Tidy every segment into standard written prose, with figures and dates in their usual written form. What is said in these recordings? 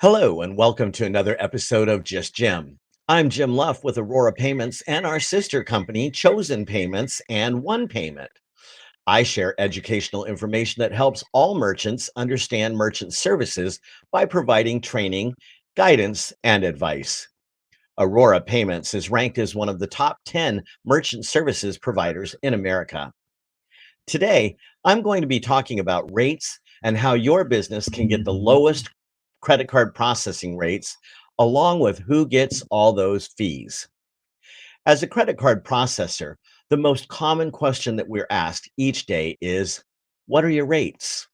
Hello, and welcome to another episode of Just Jim. I'm Jim Luff with Aurora Payments and our sister company, Chosen Payments and One Payment. I share educational information that helps all merchants understand merchant services by providing training, guidance, and advice. Aurora Payments is ranked as one of the top 10 merchant services providers in America. Today, I'm going to be talking about rates and how your business can get the lowest credit card processing rates, along with who gets all those fees. As a credit card processor, the most common question that we're asked each day is, what are your rates?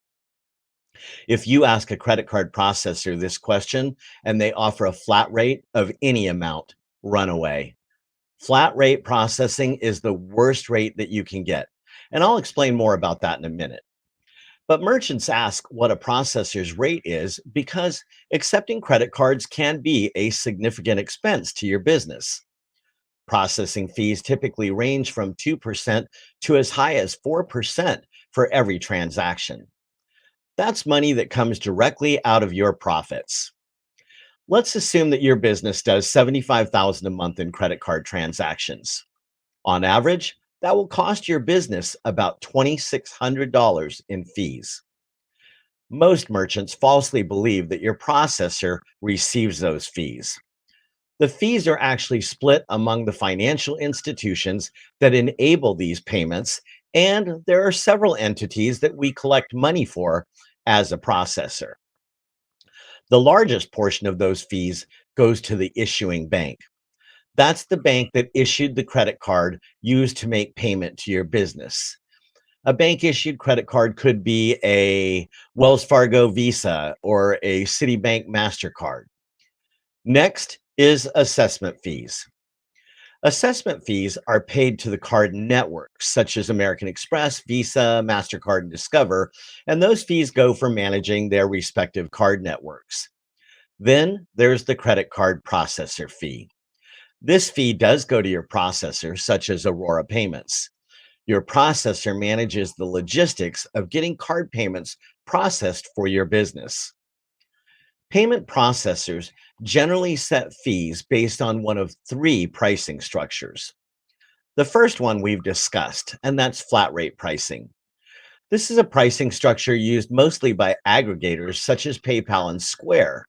If you ask a credit card processor this question and they offer a flat rate of any amount, run away. Flat rate processing is the worst rate that you can get. And I'll explain more about that in a minute. But merchants ask what a processor's rate is because accepting credit cards can be a significant expense to your business. Processing fees typically range from 2% to as high as 4% for every transaction. That's money that comes directly out of your profits. Let's assume that your business does 75,000 a month in credit card transactions. On average, that will cost your business about $2,600 in fees. Most merchants falsely believe that your processor receives those fees. The fees are actually split among the financial institutions that enable these payments, and there are several entities that we collect money for as a processor. The largest portion of those fees goes to the issuing bank. That's the bank that issued the credit card used to make payment to your business. A bank issued credit card could be a Wells Fargo Visa or a Citibank MasterCard. Next is assessment fees. Assessment fees are paid to the card networks, such as American Express, Visa, MasterCard, and Discover, and those fees go for managing their respective card networks. Then there's the credit card processor fee. This fee does go to your processor, such as Aurora Payments. Your processor manages the logistics of getting card payments processed for your business. Payment processors generally set fees based on one of three pricing structures. The first one we've discussed, and that's flat rate pricing. This is a pricing structure used mostly by aggregators such as PayPal and Square.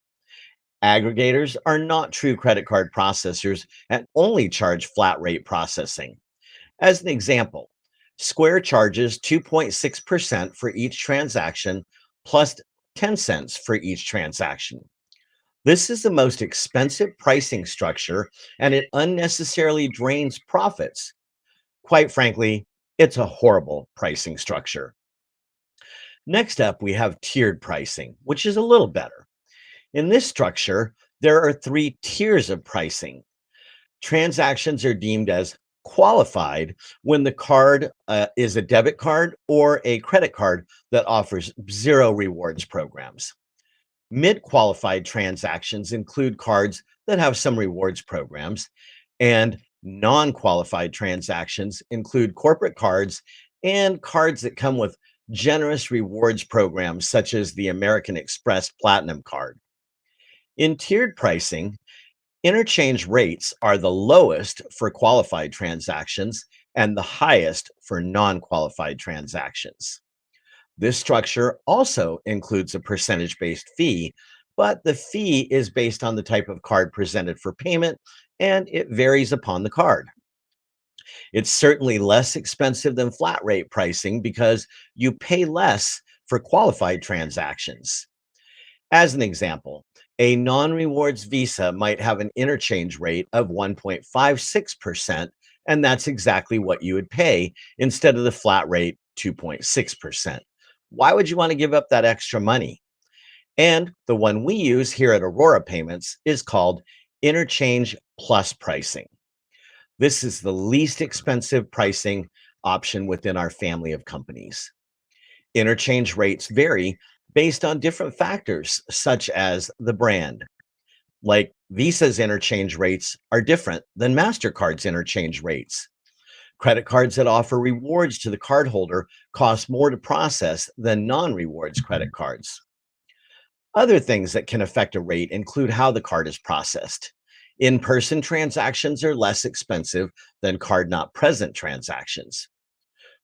Aggregators are not true credit card processors and only charge flat rate processing. As an example, Square charges 2.6% for each transaction plus 10 cents for each transaction. This is the most expensive pricing structure and it unnecessarily drains profits. Quite frankly, it's a horrible pricing structure. Next up, we have tiered pricing, which is a little better. In this structure, there are three tiers of pricing. Transactions are deemed as qualified when the card is a debit card or a credit card that offers zero rewards programs. Mid qualified transactions include cards that have some rewards programs, and non qualified transactions include corporate cards and cards that come with generous rewards programs, such as the American Express Platinum Card. In tiered pricing, interchange rates are the lowest for qualified transactions and the highest for non qualified transactions. This structure also includes a percentage based fee, but the fee is based on the type of card presented for payment and it varies upon the card. It's certainly less expensive than flat rate pricing because you pay less for qualified transactions. As an example, a non rewards Visa might have an interchange rate of 1.56%, and that's exactly what you would pay instead of the flat rate 2.6%. Why would you want to give up that extra money? And the one we use here at Aurora Payments is called interchange plus pricing. This is the least expensive pricing option within our family of companies. Interchange rates vary based on different factors, such as the brand. Like Visa's interchange rates are different than MasterCard's interchange rates. Credit cards that offer rewards to the cardholder cost more to process than non rewards credit cards. Other things that can affect a rate include how the card is processed. In person transactions are less expensive than card not present transactions.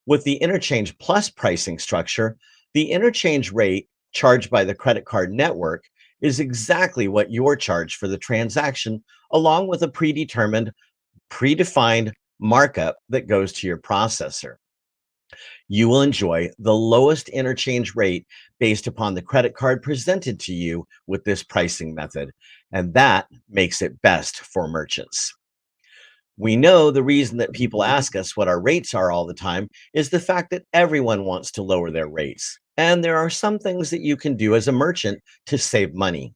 With the Interchange Plus pricing structure, the interchange rate charged by the credit card network is exactly what you're charged for the transaction, along with a predefined markup that goes to your processor. You will enjoy the lowest interchange rate based upon the credit card presented to you with this pricing method, and that makes it best for merchants. We know the reason that people ask us what our rates are all the time is the fact that everyone wants to lower their rates. And there are some things that you can do as a merchant to save money.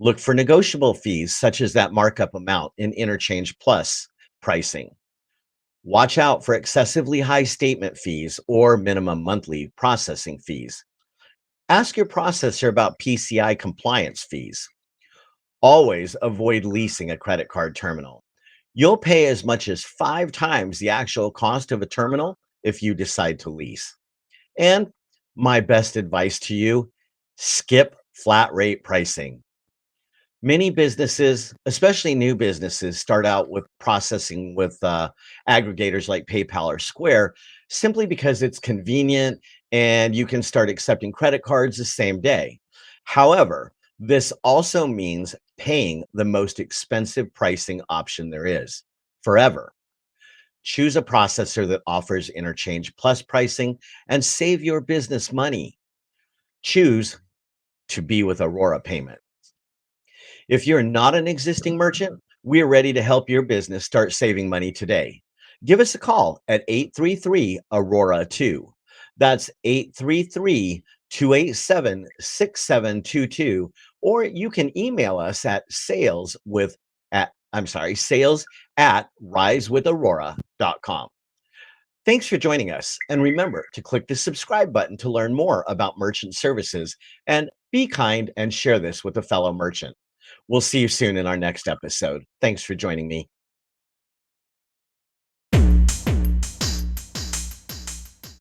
Look for negotiable fees, such as that markup amount in Interchange Plus pricing. Watch out for excessively high statement fees or minimum monthly processing fees. Ask your processor about PCI compliance fees. Always avoid leasing a credit card terminal. You'll pay as much as 5 times the actual cost of a terminal if you decide to lease. And my best advice to you, skip flat rate pricing. Many businesses, especially new businesses, start out with processing with aggregators like PayPal or Square simply because it's convenient and you can start accepting credit cards the same day. However, this also means paying the most expensive pricing option there is forever. Choose a processor that offers Interchange Plus pricing and save your business money. Choose to be with Aurora Payment. If you're not an existing merchant, we're ready to help your business start saving money today. Give us a call at 833 Aurora 2. That's 833 287 6722. Or you can email us at sales at risewithaurora.com. Thanks for joining us. And remember to click the subscribe button to learn more about merchant services. And be kind and share this with a fellow merchant. We'll see you soon in our next episode. Thanks for joining me.